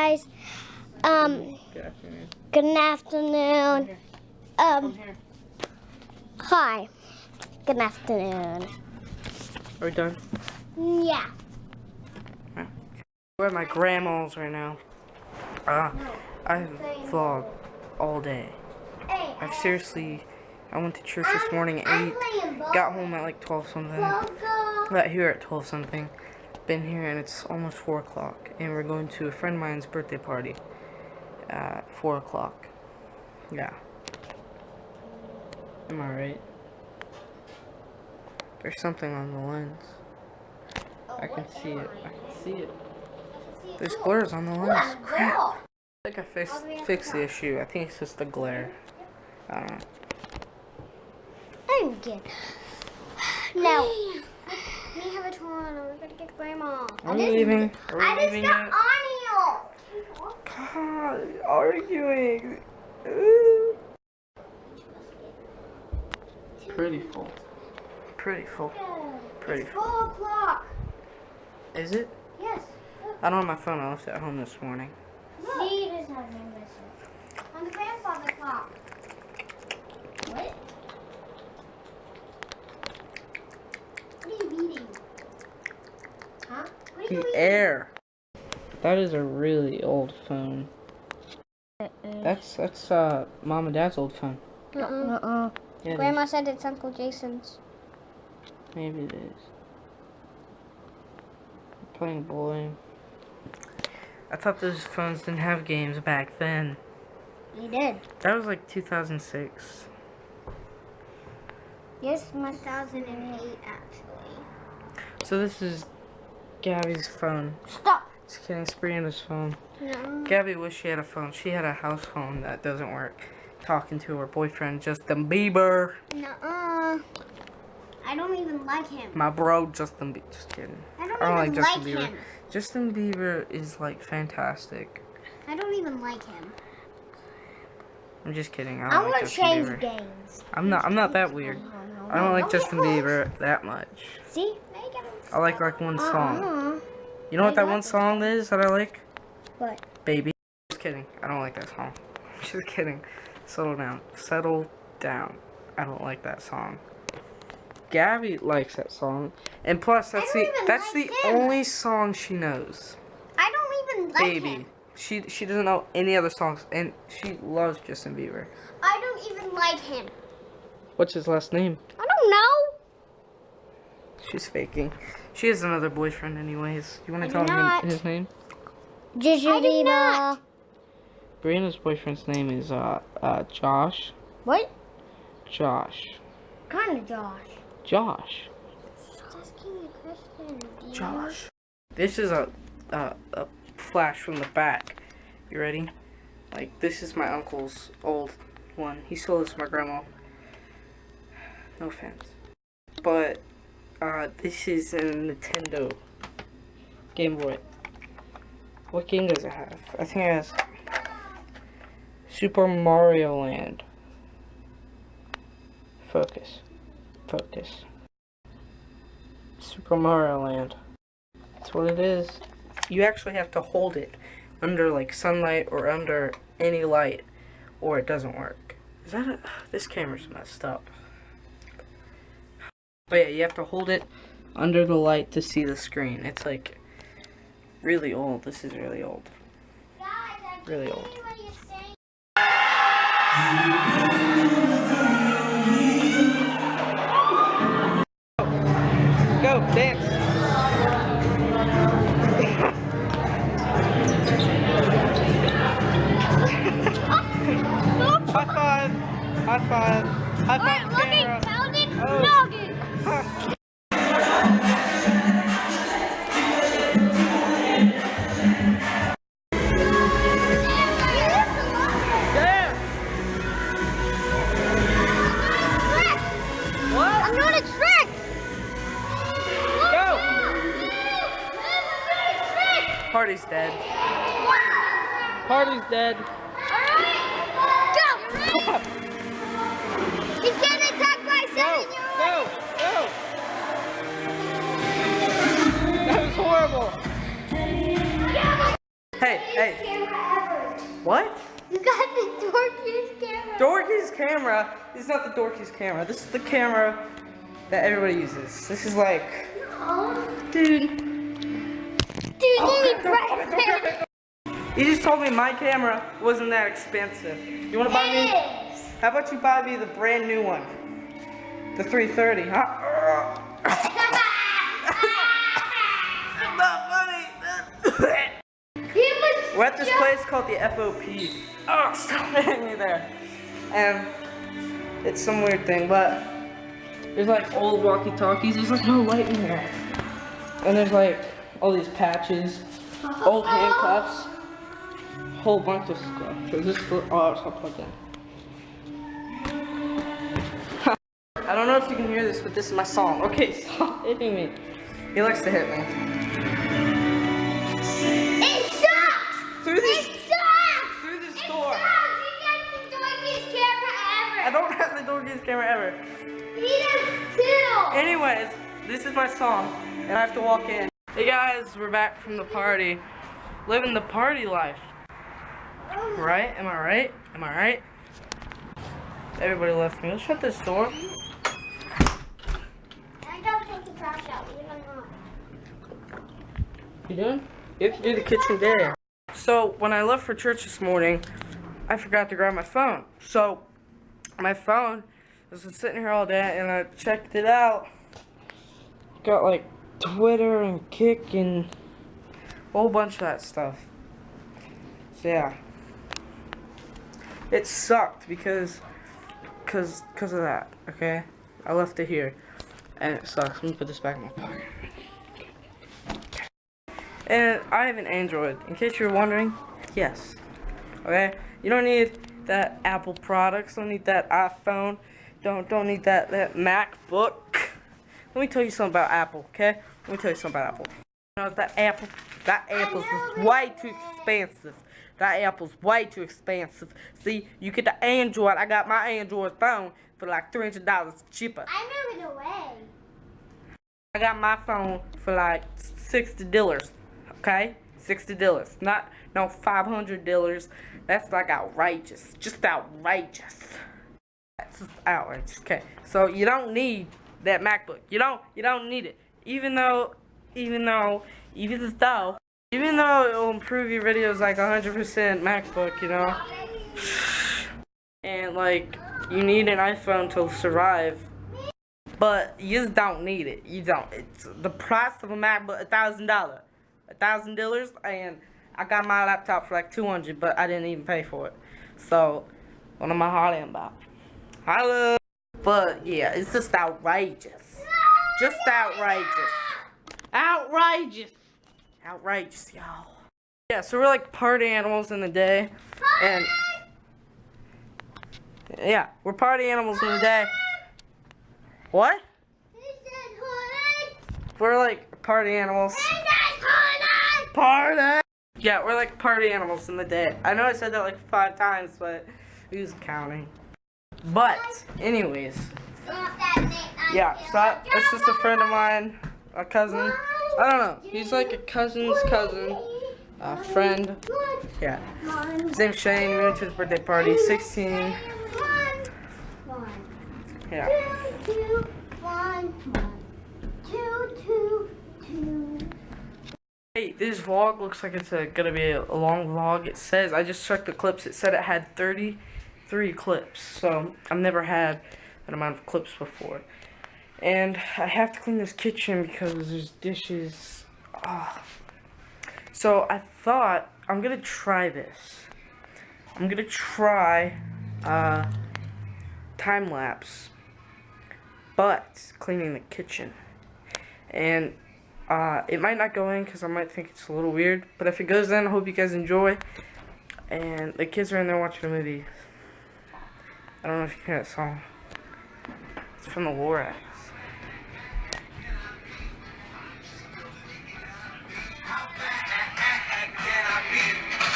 guys. Good afternoon. Good afternoon. Come here. Hi. Good afternoon. Are we done? Yeah. We're at my grandma's right now. I vlogged all day. I went to church this morning at 8. Got home at like 12 something. Got here at 12 something. Been here and it's almost 4 o'clock. And we're going to a friend of mine's birthday party at 4 o'clock. Yeah. Am I right? There's something on the lens. I can see it. I can see it. There's blurs on the lens. Crap. I think I fixed the issue. I think it's just the glare. I don't know. I'm good. Now, we have a tour. We're gonna get Grandma. Are we leaving? Are we leaving yet? God, arguing. Pretty full. Pretty full. Pretty full. 4 o'clock. Is it? Yes. I don't have my phone. I left it at home this morning. See, there's nothing missing. On the grandfather clock. What? What are you reading? Huh? What are you reading? The air. That is a really old phone. That's Mom and Dad's old phone. Yeah, Grandma said it's Uncle Jason's. Maybe it is. I'm playing bowling. I thought those phones didn't have games back then. They did. That was like 2006. Yes, 2008 actually. So this is Gabby's phone. Stop. Just kidding, it's Brianna's phone. No. Gabby wished she had a phone. She had a house phone that doesn't work. Talking to her boyfriend, Justin Bieber. Nuh-uh. I don't even like him. My bro, Justin Bieber. Just kidding. I don't like even Justin like Bieber. him. Justin Bieber is like fantastic. I don't even like him. I'm just kidding. I don't like want to Justin change Bieber. games. I'm not that weird. I don't like Justin Bieber that much. See? I like one song. You know what that one song is that I like? What? Baby. Just kidding. I don't like that song. Just kidding. Settle down. Settle down. I don't like that song. Gabby likes that song, and plus that's the only song she knows. I don't even like Baby. him. She doesn't know any other songs, and she loves Justin Bieber. I don't even like him. What's his last name? I don't know. She's faking. She has another boyfriend, anyways. You want to tell him his name? Justin Bieber. Brianna's boyfriend's name is Josh. What? Josh. Kind of Josh. Josh. Asking a question. Josh. This is a flash from the back. You ready? Like, this is my uncle's old one. He still lives with my grandma. No offense. But this is a Nintendo Game Boy. What game does it have? I think it has Super Mario Land. Focus. Focus. Super Mario Land. That's what it is. You actually have to hold it under like sunlight or under any light, or it doesn't work. Is that a... This camera's messed up. But yeah, you have to hold it under the light to see the screen. It's like really old. This is really old. Really old. Go, dance. High five. High five. High five. Camera. Oh. Party's dead. Party's dead. Alright, go! He's getting attacked by 7-year-olds. Go! That was horrible. Hey. Camera ever. What? You got the dorkiest camera. Dorky's camera is not the Dorky's camera. This is the camera that everybody uses. This is like, dude. You just told me my camera wasn't that expensive. You want to buy me? How about you buy me the brand new one? The 330, huh? Not funny. We're at this place called the FOP. Oh, stop hitting me there. And it's some weird thing, but there's like old walkie-talkies. There's like no light in here. And there's like all these patches, old handcuffs, whole bunch of stuff. Is this? Oh, it's not plugged in. I don't know if you can hear this, but this is my song. Okay, stop hitting me. He likes to hit me. It sucks! Through this door. It sucks! You got the dorkiest camera ever! I don't have the dorkiest camera ever. He does too! Anyways, this is my song, and I have to walk in. Hey guys, we're back from the party. Living the party life. Right? Am I right? Am I right? Everybody left me. Let's shut this door. I gotta take the trash out. We don't know. You doing? You have to do the kitchen there. So, when I left for church this morning, I forgot to grab my phone. So, my phone was sitting here all day, and I checked it out. Got like Twitter and Kick and a whole bunch of that stuff. So, yeah. It sucked because of that, okay? I left it here, and it sucks. Let me put this back in my pocket. And I have an Android, in case you're wondering. Yes, okay? You don't need that Apple products. Don't need that iPhone. Don't need that MacBook. Let me tell you something about Apple, okay? Let me tell you something about Apple. You know, that Apple's is way too expensive. That Apple's way too expensive. See, you get the Android. I got my Android phone for like $300 cheaper. I moved away. I got my phone for like $60. Okay? $60. Not no $500. That's like outrageous. Just outrageous. That's just outrageous. Okay. So you don't need that MacBook. You don't need it. Even though it will improve your videos like 100% MacBook, you know. And like you need an iPhone to survive. But you just don't need it. You don't. It's the price of a MacBook, $1,000. $1,000, and I got my laptop for like $200, but I didn't even pay for it. So, what am I hollering about? Holla! But yeah, it's just outrageous. Just outrageous. Outrageous. Outrageous, y'all. Yeah, so we're like party animals in the day, and yeah, we're party animals in the day. What? We're like party animals. Party! Yeah, we're like party animals in the day. I know I said that like 5 times, but who's counting? But, anyways. Yeah, so that's just a friend of mine, a cousin. I don't know. He's like a cousin's cousin. A friend. Yeah. His name's Shane. We went to his birthday party. 16. Yeah. 2, 1, 2, 2. Hey, this vlog looks like it's gonna be a long vlog. It says, I just checked the clips, it said it had 33 clips. So, I've never had that amount of clips before. And I have to clean this kitchen because there's dishes. Oh. So, I thought, I'm gonna try this. I'm gonna try, time-lapse, but cleaning the kitchen. And it might not go in because I might think it's a little weird, but if it goes in, I hope you guys enjoy. And the kids are in there watching a movie. I don't know if you can hear that song. It's from the Lorax.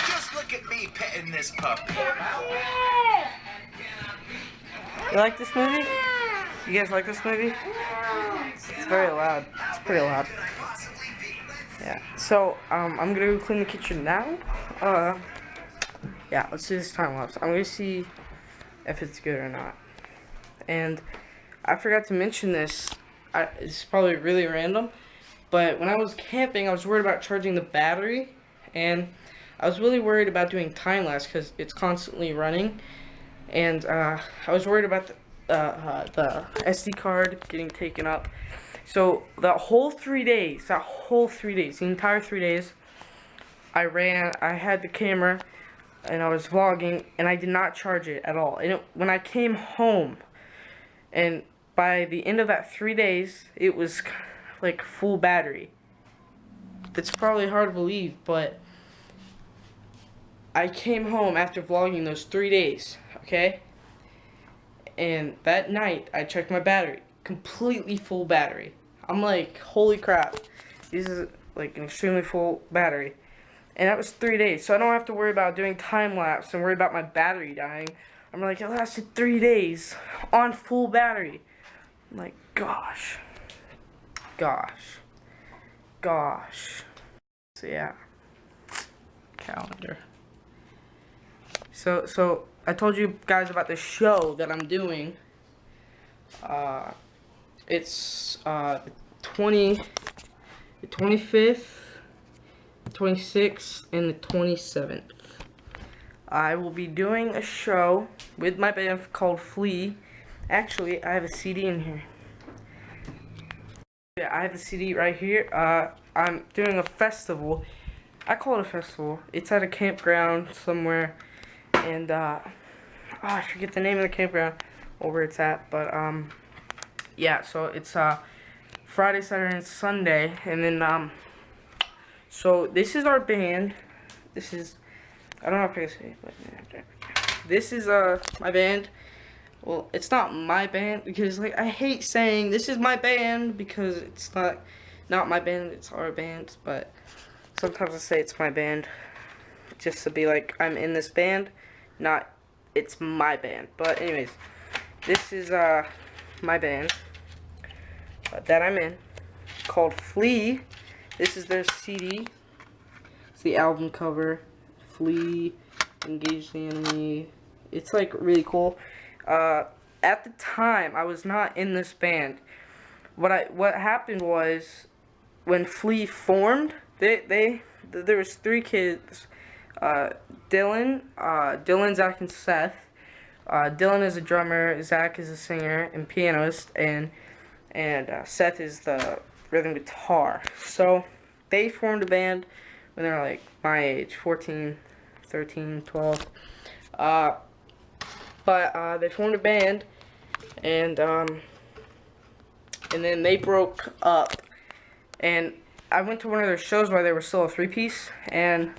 Just look at me petting this puppy. You like this movie? You guys like this movie? It's very loud. It's pretty loud. Yeah. So, I'm gonna go clean the kitchen now. Yeah, let's do this time lapse. I'm gonna see if it's good or not. And I forgot to mention this. It's probably really random, but when I was camping, I was worried about charging the battery, and I was really worried about doing time lapse because it's constantly running, and I was worried about the SD card getting taken up. So the whole 3 days, the entire 3 days, I had the camera, and I was vlogging, and I did not charge it at all. And when I came home, and by the end of that 3 days, it was like full battery. That's probably hard to believe, but I came home after vlogging those 3 days, okay? And that night, I checked my battery. Completely full battery. I'm like, holy crap. This is like an extremely full battery. And that was 3 days. So I don't have to worry about doing time lapse and worry about my battery dying. I'm like, it lasted 3 days on full battery. I'm like, gosh. So yeah. Calendar. So I told you guys about the show that I'm doing. It's the 25th, 26th, and the 27th. I will be doing a show with my band called Flea. Actually, I have a CD in here. Yeah, I have the CD right here. I'm doing a festival. I call it a festival. It's at a campground somewhere, and I forget the name of the campground or where it's at, but yeah. So it's Friday, Saturday, and Sunday, and then so this is our band. This is, I don't know if I can say it, but this is my band. Well, it's not my band because like I hate saying this is my band because it's not my band, it's our band, but sometimes I say it's my band just to be like I'm in this band, not it's my band. But anyways, this is my band that I'm in called Flea. This is their CD. It's the album cover. Flea, Engage the Enemy. It's like really cool. At the time, I was not in this band. What happened was when Flea formed, there was 3 kids. Dylan, Zach, and Seth. Dylan is a drummer, Zach is a singer and pianist, and Seth is the rhythm guitar. So they formed a band when they were like my age, 14, 13, 12. But they formed a band, and then they broke up, and I went to one of their shows while they were still a 3-piece, and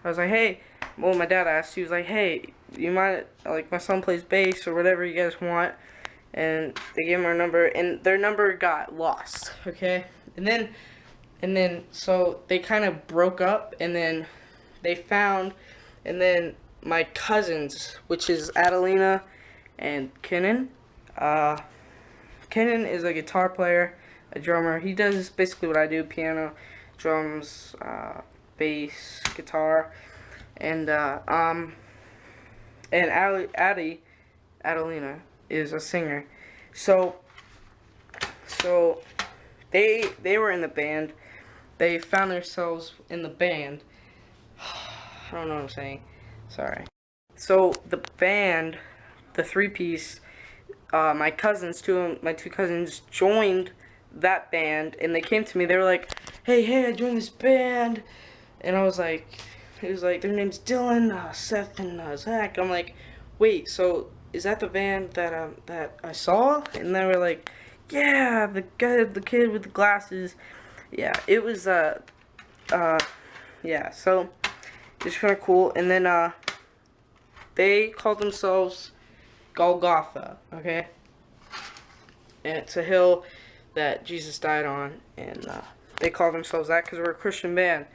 I was like, hey, well, my dad asked, he was like, hey, you mind, like, my son plays bass or whatever you guys want, and they gave him our number, and their number got lost, okay, and then so they kind of broke up, and then they found, and then my cousins, which is Adelina and Kenan. Kenan is a guitar player, a drummer. He does basically what I do: piano, drums, bass, guitar, and Adelina is a singer. So they were in the band. They found themselves in the band. I don't know what I'm saying. Sorry. So the band, the 3-piece, my two cousins joined that band, and they came to me. They were like, "Hey, I joined this band," and I was like, it was like their name's Dylan, Seth, and Zach. I'm like, wait, so is that the band that I saw? And they were like, yeah, the kid with the glasses. Yeah, it was yeah. So it's kind of cool. And then they called themselves Golgotha, okay? And it's a hill that Jesus died on, and they call themselves that because we're a Christian band.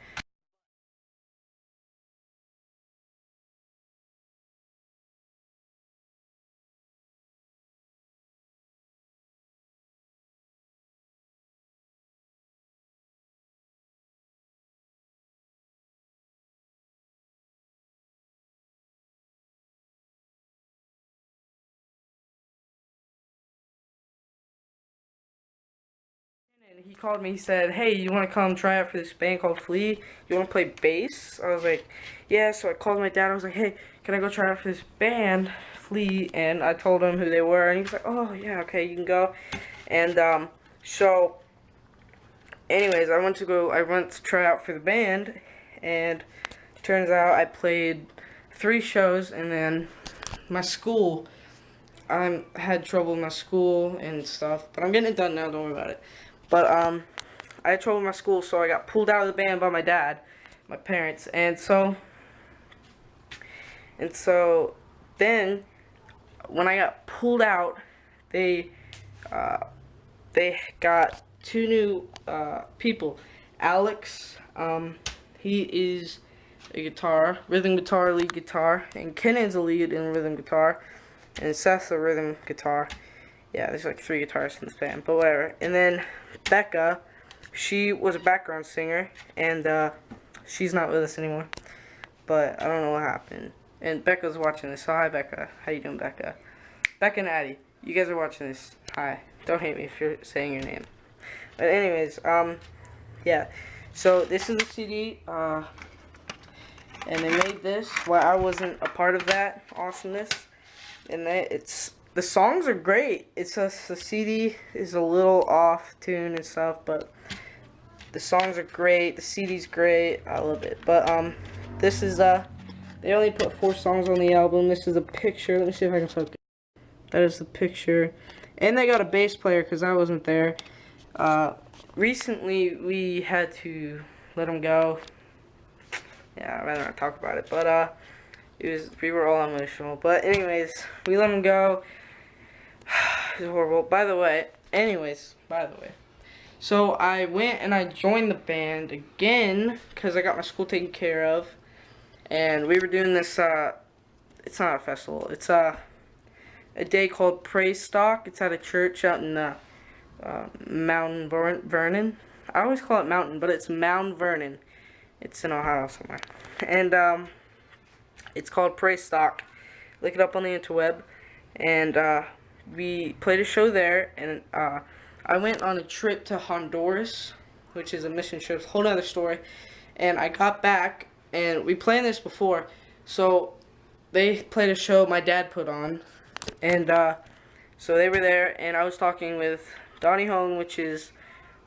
And he called me, he said, hey, you want to come try out for this band called Flea? You want to play bass? I was like, yeah. So I called my dad. I was like, hey, can I go try out for this band, Flea? And I told him who they were. And he was like, oh, yeah, okay, you can go. And so anyways, I went to try out for the band. And turns out I played 3 shows. And then my school, I had trouble with my school and stuff. But I'm getting it done now, don't worry about it. But I had trouble with my school, so I got pulled out of the band by my dad, my parents, and so then when I got pulled out, they got 2 new people. Alex, he is a rhythm guitar, lead guitar, and Kennan's a lead and rhythm guitar, and Seth's a rhythm guitar. Yeah, there's like 3 guitarists in this band, but whatever. And then Becca, she was a background singer, and she's not with us anymore. But I don't know what happened. And Becca's watching this, so hi Becca. How you doing, Becca? Becca and Addie, you guys are watching this. Hi. Don't hate me if you're saying your name. But anyways, yeah. So this is the CD, and they made this while I wasn't a part of that awesomeness. And the songs are great. It's just the CD is a little off tune and stuff, but the songs are great. The CD's great. I love it. But this is they only put 4 songs on the album. This is a picture. Let me see if I can focus. That is the picture. And they got a bass player because I wasn't there. Recently we had to let him go. Yeah, I'd rather not talk about it. But we were all emotional. But anyways, we let him go. It's horrible. By the way, so I went and I joined the band again because I got my school taken care of, and we were doing this. It's not a festival. It's a day called Praise Stock. It's at a church out in Mount Vernon. I always call it Mountain, but it's Mount Vernon. It's in Ohio somewhere, and it's called Praise Stock. Look it up on the interweb, and we played a show there, and I went on a trip to Honduras, which is a mission trip, whole other story. And I got back, and we planned this before, so they played a show my dad put on, and so they were there, and I was talking with Donnie Hone, which is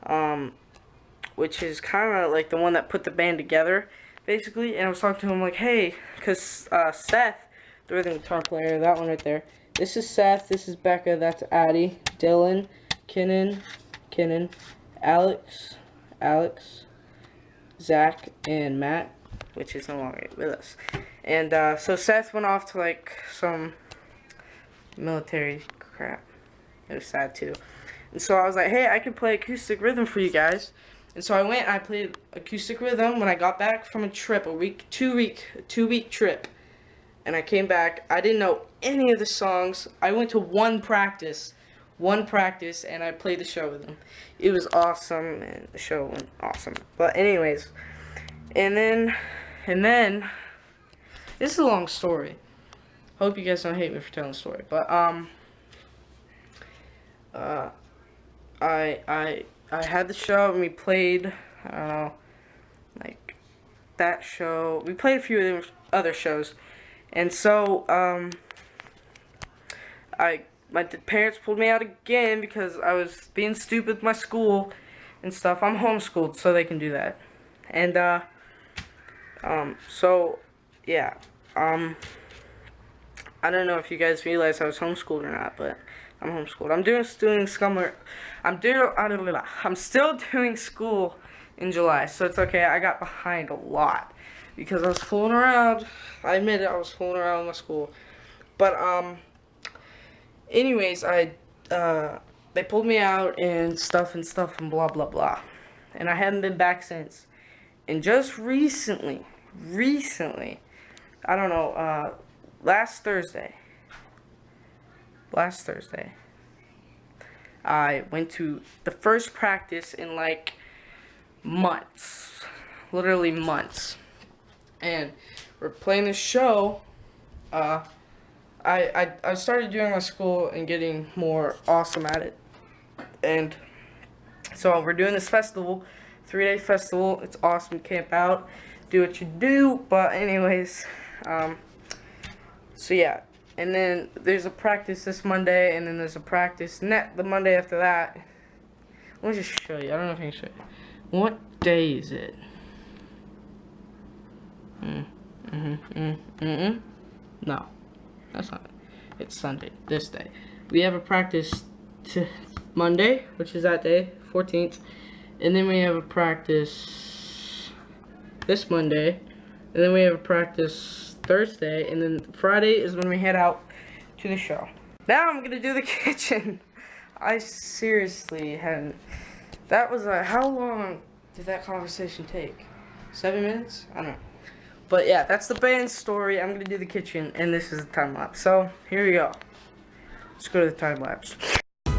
kind of like the one that put the band together, basically. And I was talking to him like, hey, because Seth, the rhythm guitar player, that one right there. This is Seth, this is Becca, that's Addie, Dylan, Kenan, Alex, Zach, and Matt, which is no longer with us. And so Seth went off to like some military crap. It was sad too. And so I was like, hey, I could play acoustic rhythm for you guys. And so I went and I played acoustic rhythm when I got back from a trip, two week trip. And I came back. I didn't know any of the songs. I went to one practice, and I played the show with them. It was awesome, and the show went awesome. But anyways, and then, this is a long story. Hope you guys don't hate me for telling the story. But I had the show, and we played, I don't know, like that show. We played a few other shows. And so, my parents pulled me out again because I was being stupid with my school and stuff. I'm homeschooled, so they can do that. And, so, yeah, I don't know if you guys realize I was homeschooled or not, but I'm homeschooled. I'm still doing school in July, so it's okay. I got behind a lot because I was fooling around. I admit it, I was fooling around with my school. But, anyways, they pulled me out and stuff and blah, blah, blah. And I haven't been back since. And just recently, I don't know, last Thursday, I went to the first practice in, like, months. Literally months. And we're playing this show. I started doing my school and getting more awesome at it. And So we're doing this festival, 3-day festival. It's awesome. Camp out, do what you do. But anyways, so yeah. And then there's a practice this Monday, and then there's a practice the Monday after that. Let me just show you. I don't know if I can show you. What day is it? No, that's not it. It's Sunday, this day. We have a practice Monday, which is that day, 14th. And then we have a practice this Monday. And then we have a practice Thursday. And then Friday is when we head out to the show. Now I'm gonna do the kitchen. I seriously hadn't. That was how long did that conversation take? 7 minutes? I don't know. But yeah, that's the band story. I'm gonna do the kitchen, and this is the time lapse. So here we go. Let's go to the time lapse. The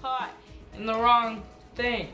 pot in the wrong thing.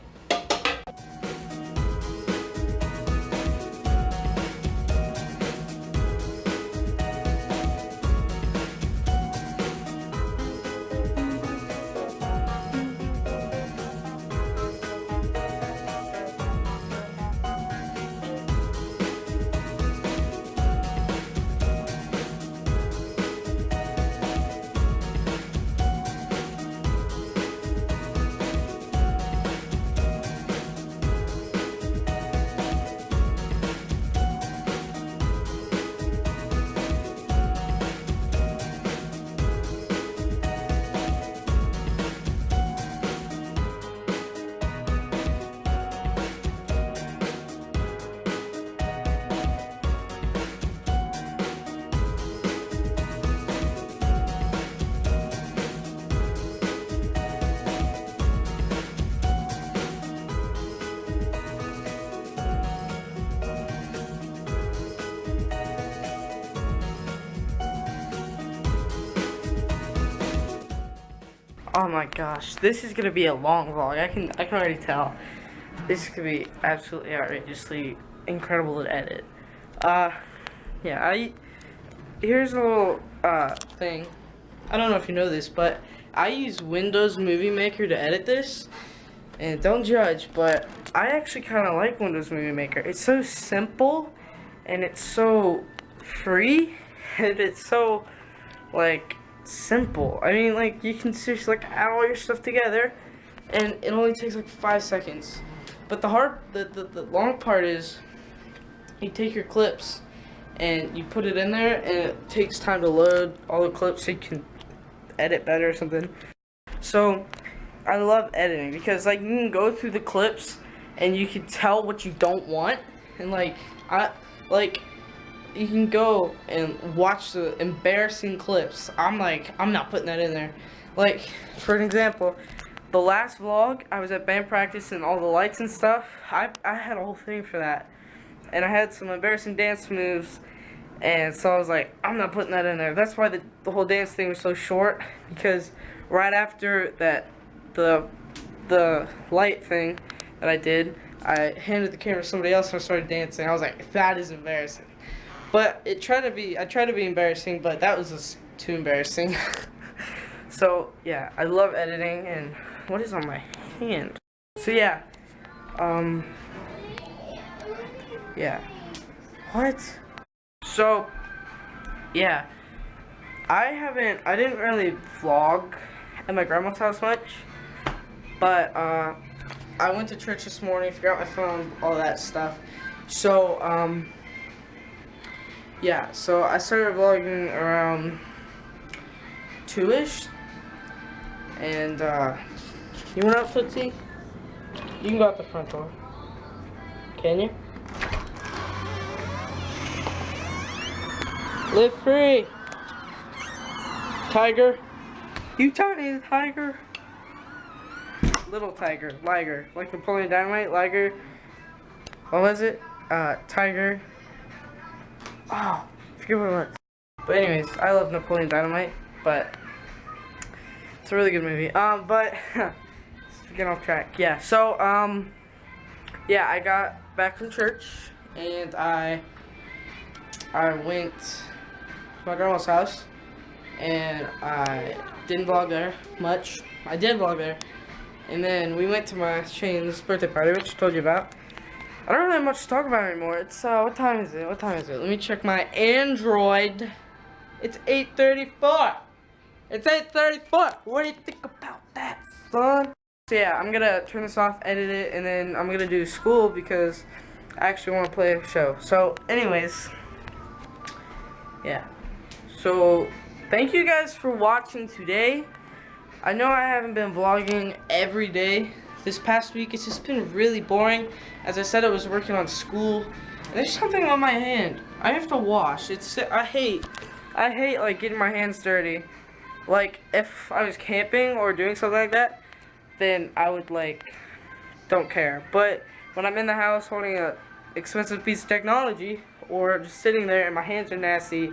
Oh my gosh, this is gonna be a long vlog. I can already tell. This is gonna be absolutely outrageously incredible to edit. Yeah, here's a little thing. I don't know if you know this, but I use Windows Movie Maker to edit this. And don't judge, but I actually kind of like Windows Movie Maker. It's so simple, and it's so free, and it's so like simple. I mean, like, you can seriously like add all your stuff together, and it only takes like 5 seconds. But the long part is you take your clips and you put it in there, and it takes time to load all the clips so you can edit better or something. So I love editing because like you can go through the clips and you can tell what you don't want, and you can go and watch the embarrassing clips. I'm like, I'm not putting that in there. Like, for an example, the last vlog, I was at band practice and all the lights and stuff. I had a whole thing for that. And I had some embarrassing dance moves. And so I was like, I'm not putting that in there. That's why the whole dance thing was so short. Because right after that, the light thing that I did, I handed the camera to somebody else and I started dancing. I was like, that is embarrassing. But I tried to be embarrassing, but that was just too embarrassing. So yeah, I love editing. And what is on my hand? So yeah, yeah. What? So yeah, I didn't really vlog at my grandma's house much, but I went to church this morning, forgot my phone, all that stuff. So yeah, so I started vlogging around 2-ish, and you went out, Tootsie? You can go out the front door. Can you? Live free! Tiger! You tiny tiger! Little tiger, Liger. Like Napoleon Dynamite, Liger. What was it? Tiger. Oh, I forget what it was. But anyways, I love Napoleon Dynamite, but it's a really good movie. But getting off track. Yeah, so yeah, I got back from church and I went to my grandma's house and I didn't vlog there much. I did vlog there. And then we went to my Shane's birthday party, which I told you about. I don't really have much to talk about anymore. It's, what time is it? What time is it? Let me check my Android. It's 8:34. It's 8:34. What do you think about that, son? So yeah, I'm gonna turn this off, edit it, and then I'm gonna do school because I actually want to play a show. So anyways, yeah. So thank you guys for watching today. I know I haven't been vlogging every day this past week. It's just been really boring. As I said, I was working on school, and there's something on my hand. I have to wash. I hate like getting my hands dirty. Like if I was camping or doing something like that, then I would like don't care. But when I'm in the house holding a expensive piece of technology or just sitting there and my hands are nasty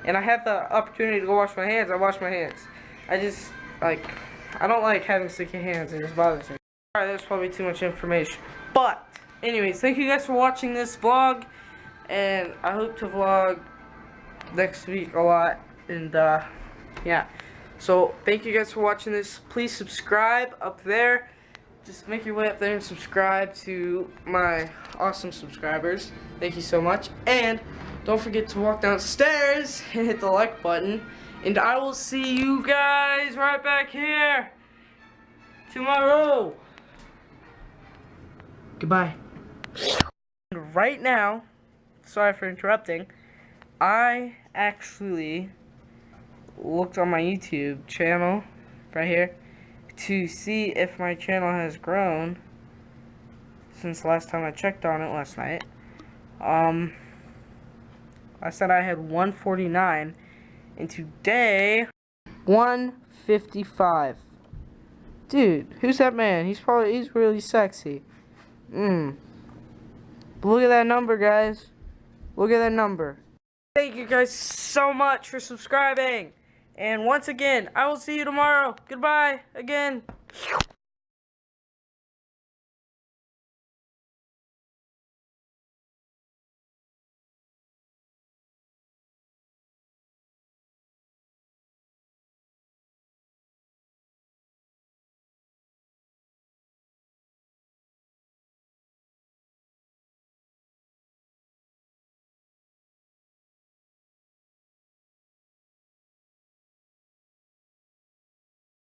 and I have the opportunity to go wash my hands, I wash my hands. I don't like having sticky hands. It just bothers me. Alright, that's probably too much information. But anyways, thank you guys for watching this vlog, and I hope to vlog next week a lot. And yeah, so thank you guys for watching this. Please subscribe up there. Just make your way up there and subscribe to my awesome subscribers. Thank you so much. And don't forget to walk downstairs and hit the like button. And I will see you guys right back here tomorrow. Goodbye. Right now, sorry for interrupting, I actually looked on my YouTube channel right here to see if my channel has grown since the last time I checked on it last night. I said I had 149, and today 155. Dude, who's that man? He's really sexy. But look at that number, guys. Look at that number. Thank you guys so much for subscribing. And once again, I will see you tomorrow. Goodbye again.